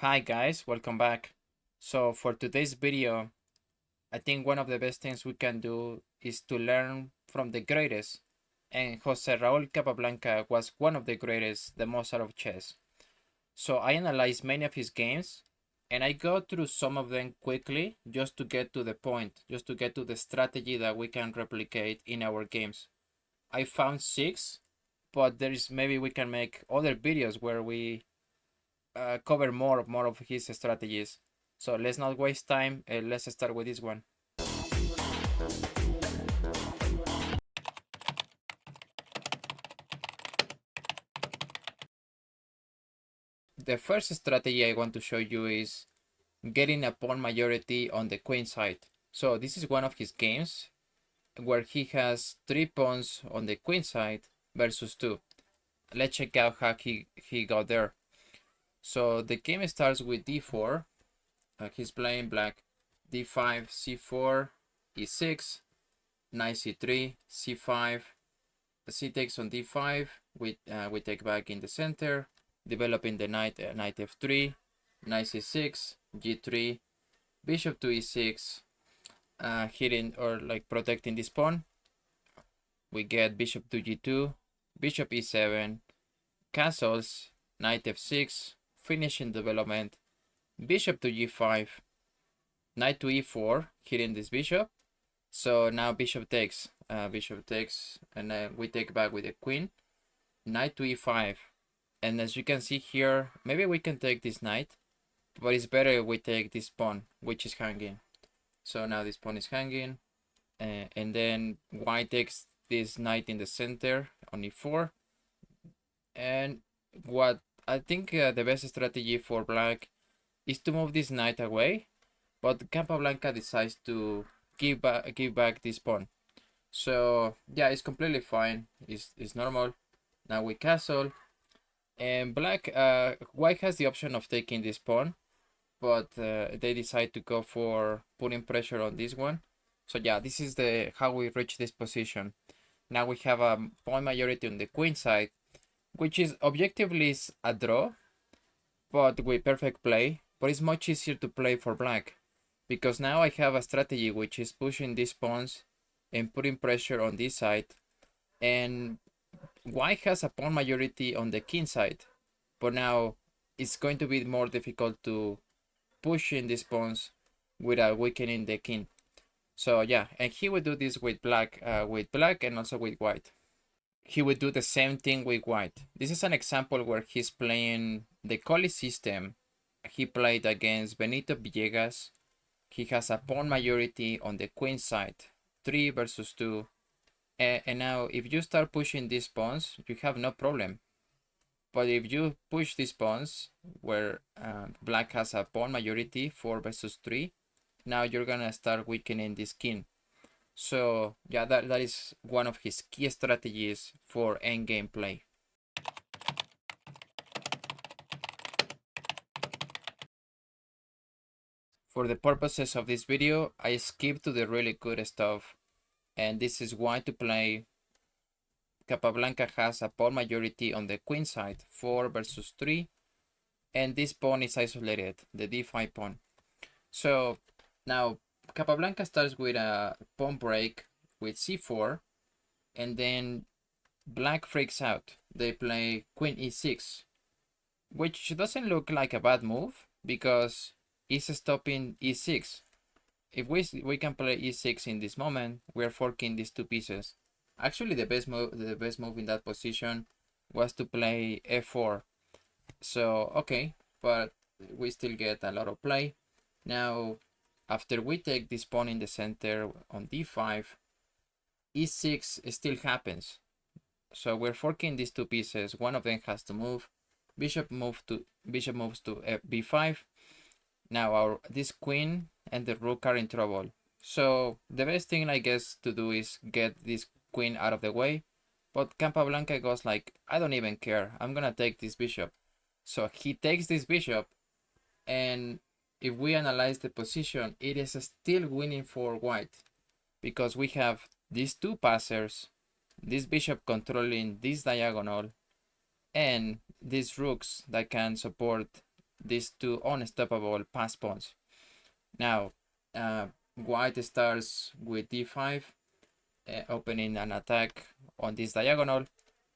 Hi guys, welcome back. So for today's video, I think one of the best things we can do is to learn from the greatest. And José Raúl Capablanca was one of the greatest, the Mozart of chess. So I analyzed many of his games and I go through some of them quickly just to get to the point, just to get to the strategy that we can replicate in our games. I found 6, but maybe we can make other videos where we cover more of his strategies. So let's not waste time. Let's start with this one. The first strategy I want to show you is getting a pawn majority on the queen side. So this is one of his games where he has 3 pawns on the queen side versus 2. Let's check out how he got there. So the game starts with d4. He's playing black d5, c4, e6, knight c3, c5, c takes on d5. We take back in the center, developing the knight, knight f3, knight c6, g3, bishop to e6, hitting or like protecting this pawn. We get bishop to g2, bishop e7, castles, knight f6, finishing development, bishop to g5, knight to e4, hitting this bishop. So now bishop takes, and we take back with the queen, knight to e5. And as you can see here, maybe we can take this knight, but it's better if we take this pawn, which is hanging. So now this pawn is hanging, and then white takes this knight in the center on e4. And what I think the best strategy for black is to move this knight away, but Capablanca decides to give back this pawn. So yeah, it's completely fine. It's normal. Now we castle, and white has the option of taking this pawn, but they decide to go for putting pressure on this one. So yeah, this is the how we reach this position. Now we have a pawn majority on the queen side, which is objectively is a draw, but with perfect play. But it's much easier to play for black, because now I have a strategy which is pushing these pawns and putting pressure on this side, and white has a pawn majority on the king side, but now it's going to be more difficult to push in these pawns without weakening the king. So yeah, and he would do this with black and also with white. He would do the same thing with white. This is an example where he's playing the Collie system. He played against Benito Villegas. He has a pawn majority on the queen side, 3 versus 2. And now if you start pushing these pawns, you have no problem. But if you push these pawns where black has a pawn majority, 4 versus 3, now you're gonna start weakening this king. So yeah, that is one of his key strategies for endgame play. For the purposes of this video, I skipped to the really good stuff, and this is why to play. Capablanca has a pawn majority on the queen side, 4 versus 3, and this pawn is isolated, the d5 pawn. So now Capablanca starts with a pawn break with c4, and then black freaks out. They play queen e6, which doesn't look like a bad move because it's stopping e6. If we can play e6 in this moment, we're forking these two pieces. Actually, the best move in that position was to play f4. So okay, but we still get a lot of play. Now, after we take this pawn in the center on d5, e6 still happens. So we're forking these two pieces. One of them has to move. Bishop moves to b5. Now this queen and the rook are in trouble. So the best thing I guess to do is get this queen out of the way. But Capablanca goes like, I don't even care. I'm gonna take this bishop. So he takes this bishop, and if we analyze the position, it is still winning for white because we have these two passers, this bishop controlling this diagonal, and these rooks that can support these two unstoppable pass pawns. Now, white starts with d5, opening an attack on this diagonal,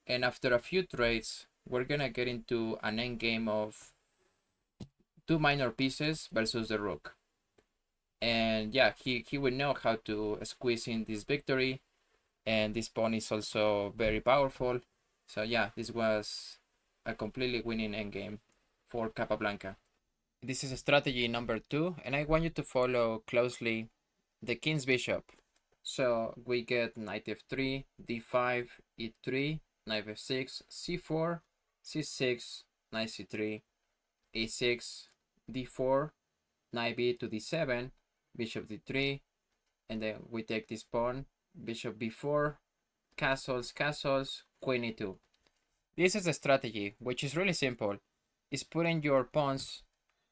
and after a few trades, we're gonna get into an endgame of two minor pieces versus the rook. And yeah, he will know how to squeeze in this victory, and this pawn is also very powerful. So yeah, this was a completely winning endgame for Capablanca. This is strategy number 2, and I want you to follow closely the king's bishop. So we get knight f3, d5, e3, knight f6, c4, c6, knight c3, a6, d4, knight b to d7, bishop d3, and then we take this pawn, bishop b4, castles, castles, queen e2. This is a strategy, which is really simple. It's putting your pawns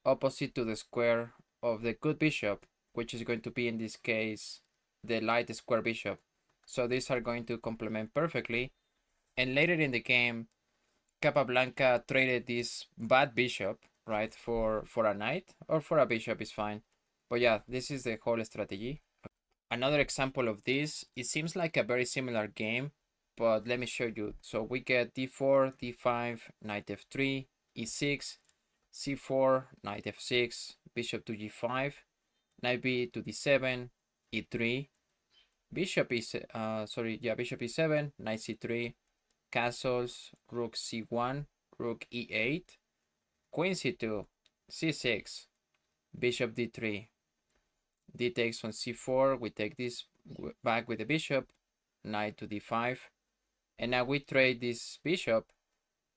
opposite to the square of the good bishop, which is going to be in this case the light square bishop. So these are going to complement perfectly. And later in the game, Capablanca traded this bad bishop, right, for a knight, or for a bishop is fine. But yeah, this is the whole strategy. Another example of this, it seems like a very similar game, but let me show you. So we get d4, d5, knight f3, e6, c4, knight f6, bishop to g5, knight b to d7, e3, bishop bishop e7, knight c3, castles, rook c1, rook e8, queen c2, c6, bishop d3, d takes on c4, we take this back with the bishop, knight to d5, and now we trade this bishop,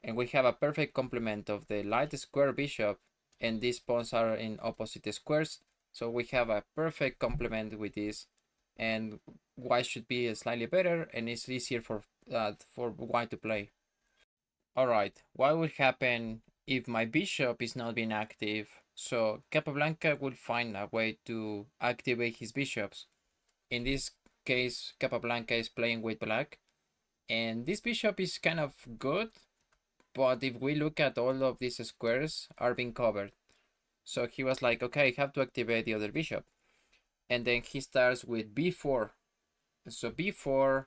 and we have a perfect complement of the light square bishop, and these pawns are in opposite squares, so we have a perfect complement with this, and white should be slightly better, and it's easier for white to play. Alright, what will happen if my bishop is not being active? So Capablanca will find a way to activate his bishops. In this case, Capablanca is playing with black, and this bishop is kind of good, but if we look at all of these squares are being covered. So he was like, okay, I have to activate the other bishop. And then he starts with b4. So b4,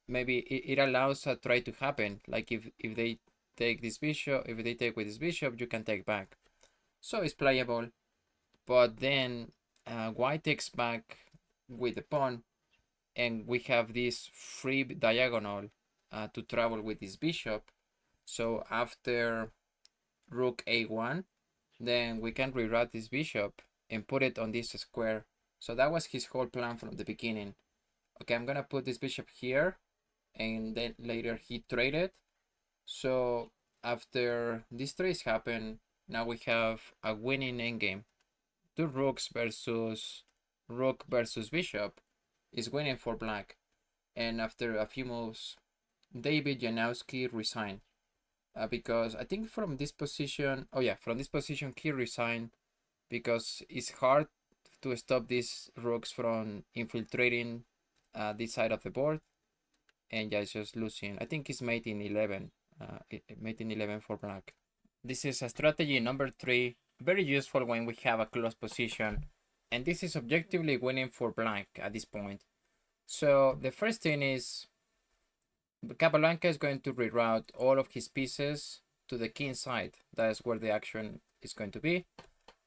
maybe it allows a try to happen. Like if they take this bishop, if they take with this bishop, you can take back. So it's playable. But then white takes back with the pawn, and we have this free diagonal to travel with this bishop. So after rook a1, then we can reroute this bishop and put it on this square. So that was his whole plan from the beginning. Okay, I'm gonna put this bishop here, and then later he traded. So after these trades happen, now we have a winning endgame. Two rooks versus rook versus bishop is winning for black. And after a few moves, David Janowski resigned. Because I think from this position, from this position he resigned because it's hard to stop these rooks from infiltrating this side of the board, and yeah, it's just losing. I think it's mate in 11, mate in 11 for black. This is a strategy number 3, very useful when we have a close position, and this is objectively winning for black at this point. So the first thing is Capablanca is going to reroute all of his pieces to the king side. That's where the action is going to be.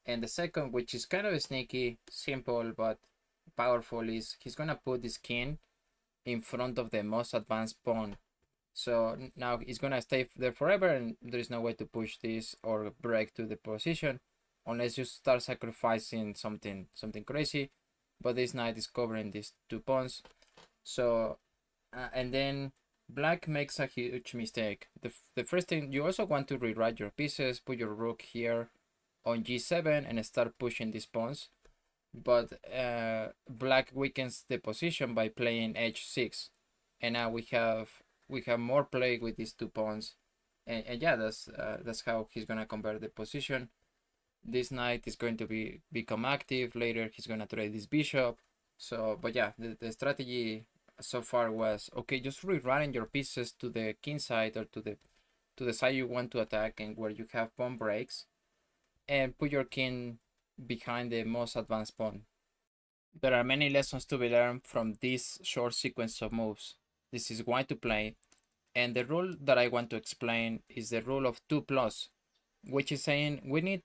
And the second, which is kind of sneaky, simple, but powerful, is he's going to put this king in front of the most advanced pawn. So now he's going to stay there forever, and there is no way to push this or break to the position unless you start sacrificing something crazy. But this knight is covering these two pawns. So, and then black makes a huge mistake. The first thing, you also want to rewrite your pieces, put your rook here on g7 and start pushing these pawns. But black weakens the position by playing h6, and now we have more play with these two pawns, and yeah, that's how he's gonna convert the position. This knight is going to become active later. He's gonna trade this bishop. So, but yeah, the strategy so far was okay. Just rerunning your pieces to the king side or to the side you want to attack and where you have pawn breaks, and put your king behind the most advanced pawn. There are many lessons to be learned from this short sequence of moves. This is why to play, and the rule that I want to explain is the rule of 2 plus, which is saying we need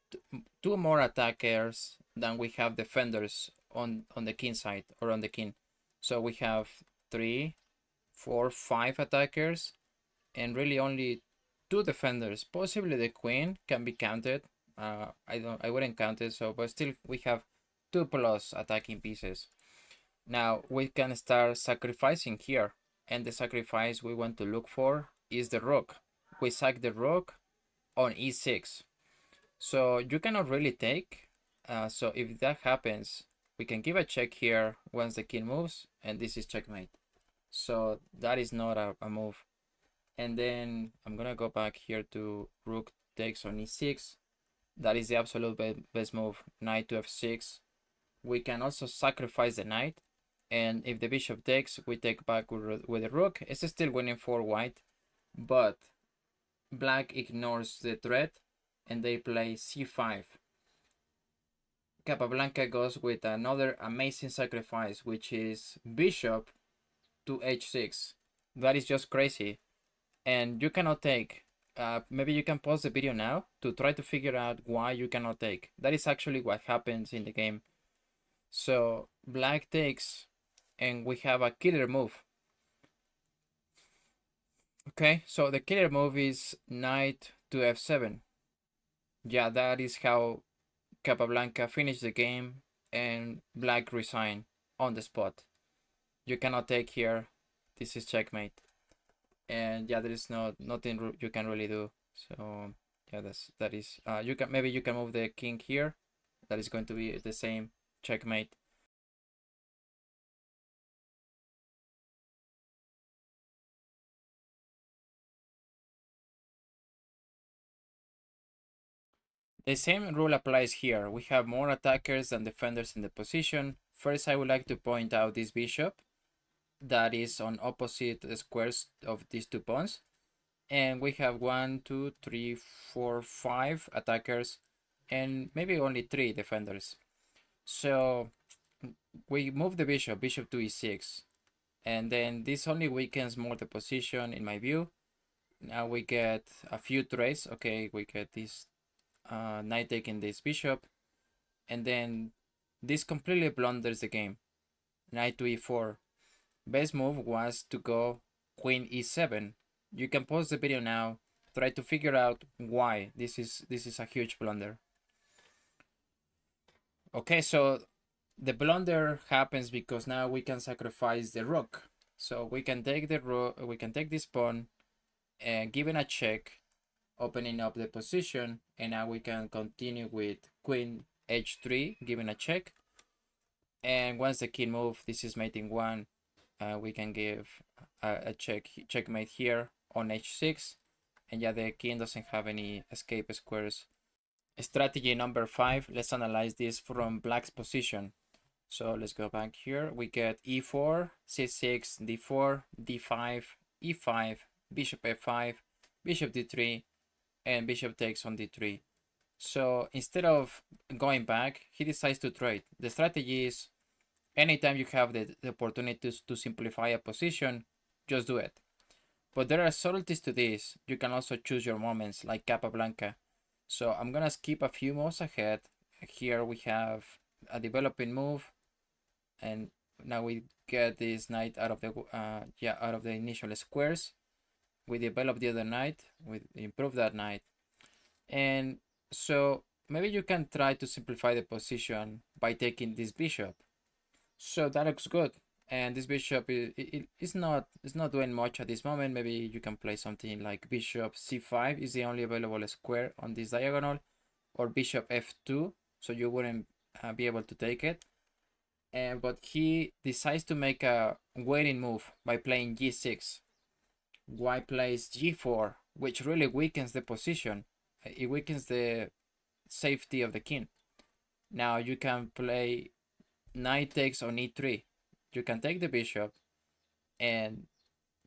two more attackers than we have defenders on the king side or on the king. So we have 3, 4, 5 attackers and really only 2 defenders. Possibly the queen can be counted. I wouldn't count it, so but still we have 2 plus attacking pieces. Now we can start sacrificing here, and the sacrifice we want to look for is the rook. We sack the rook on e6. So you cannot really take. So if that happens, we can give a check here once the king moves, and this is checkmate. So that is not a move. And then I'm gonna go back here to rook takes on e6. That is the absolute best move. Knight to f6. We can also sacrifice the knight, and if the bishop takes, we take back with the rook. It's still winning for white, but black ignores the threat and they play c5. Capablanca goes with another amazing sacrifice, which is bishop to h6. That is just crazy, and you cannot take. Maybe you can pause the video now to try to figure out why you cannot take. That is actually what happens in the game. So black takes, and we have a killer move. Okay, so the killer move is knight to f7. Yeah, that is how Capablanca finished the game, and black resigned on the spot. You cannot take here. This is checkmate. And yeah, there is nothing you can really do. So yeah, that is you can maybe you can move the king here. That is going to be the same checkmate. The same rule applies here. We have more attackers than defenders in the position. First, I would like to point out this bishop that is on opposite squares of these 2 pawns. And we have 1, 2, 3, 4, 5 attackers and maybe only 3 defenders. So we move the bishop to e6. And then this only weakens more the position in my view. Now we get a few threats. Okay, we get this knight taking this bishop, and then this completely blunders the game. Knight to e4. Best move was to go queen e7. You can pause the video now. Try to figure out why this is a huge blunder. Okay, so the blunder happens because now we can sacrifice the rook. So we can take the rook. We can take this pawn and give it a check, opening up the position, and now we can continue with queen h3, giving a check. And once the king move, this is mating 1. We can give a checkmate here on h6, and yeah, the king doesn't have any escape squares. Strategy number 5, let's analyze this from black's position. So let's go back here. We get e4, c6, d4, d5, e5, bishop f5, bishop d3, and bishop takes on d3. So instead of going back, he decides to trade. The strategy is anytime you have the opportunity to simplify a position, just do it. But there are subtleties to this. You can also choose your moments like Capablanca. So I'm gonna skip a few moves ahead. Here we have a developing move, and now we get this knight out of the initial squares. We develop the other knight, we improve that knight, and so maybe you can try to simplify the position by taking this bishop. So that looks good. And this bishop is not doing much at this moment. Maybe you can play something like bishop c5 is the only available square on this diagonal, or bishop f2, so you wouldn't be able to take it. But he decides to make a waiting move by playing g6. White plays g4, which really weakens the position. It weakens the safety of the king. Now you can play knight takes on e3. You can take the bishop, and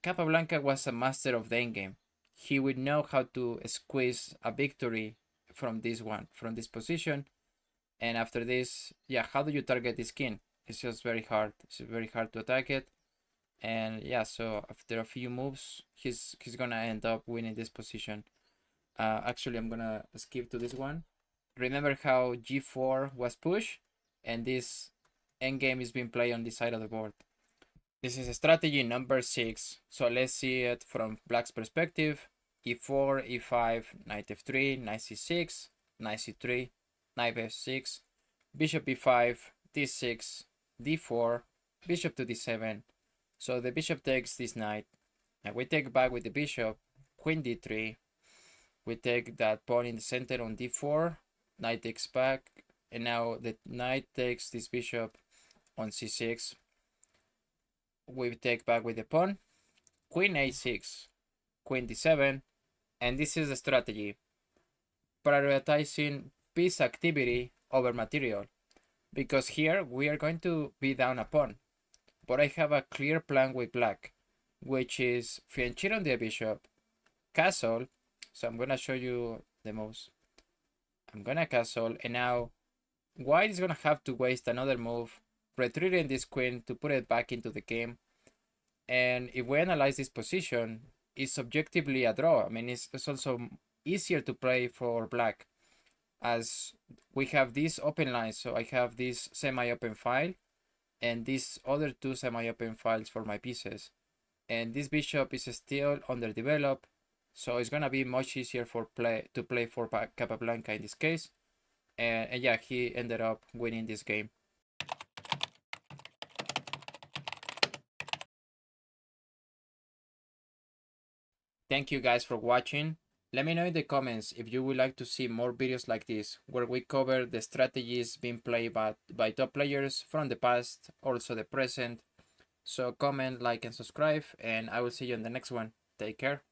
Capablanca was a master of the endgame. He would know how to squeeze a victory from this one, from this position. And after this, yeah, how do you target this king? It's just very hard. It's very hard to attack it. And yeah, so after a few moves, he's gonna end up winning this position. Actually, I'm gonna skip to this one. Remember how g4 was pushed, and this endgame is being played on this side of the board. This is strategy number 6. So let's see it from black's perspective. e4, e5, knight f3, knight c6, knight c3, knight f6, bishop e5, d6, d4, bishop to d7. So the bishop takes this knight, and we take back with the bishop, queen d3. We take that pawn in the center on d4, knight takes back, and now the knight takes this bishop on c6. We take back with the pawn, queen a6, queen d7, and this is the strategy: prioritizing piece activity over material, because here we are going to be down a pawn, but I have a clear plan with black, which is fianchetto on the bishop, castle. So I'm gonna show you the moves. I'm gonna castle, and now white is gonna have to waste another move, retreating this queen to put it back into the game. And if we analyze this position, it's objectively a draw. I mean, it's also easier to play for black, as we have this open line. So I have this semi-open file and these other two semi-open files for my pieces. And this bishop is still underdeveloped, so it's gonna be much easier to play for Capablanca in this case. And yeah, he ended up winning this game. Thank you guys for watching. Let me know in the comments if you would like to see more videos like this, where we cover the strategies being played by top players from the past, also the present. So comment, like, and subscribe, and I will see you in the next one. Take care.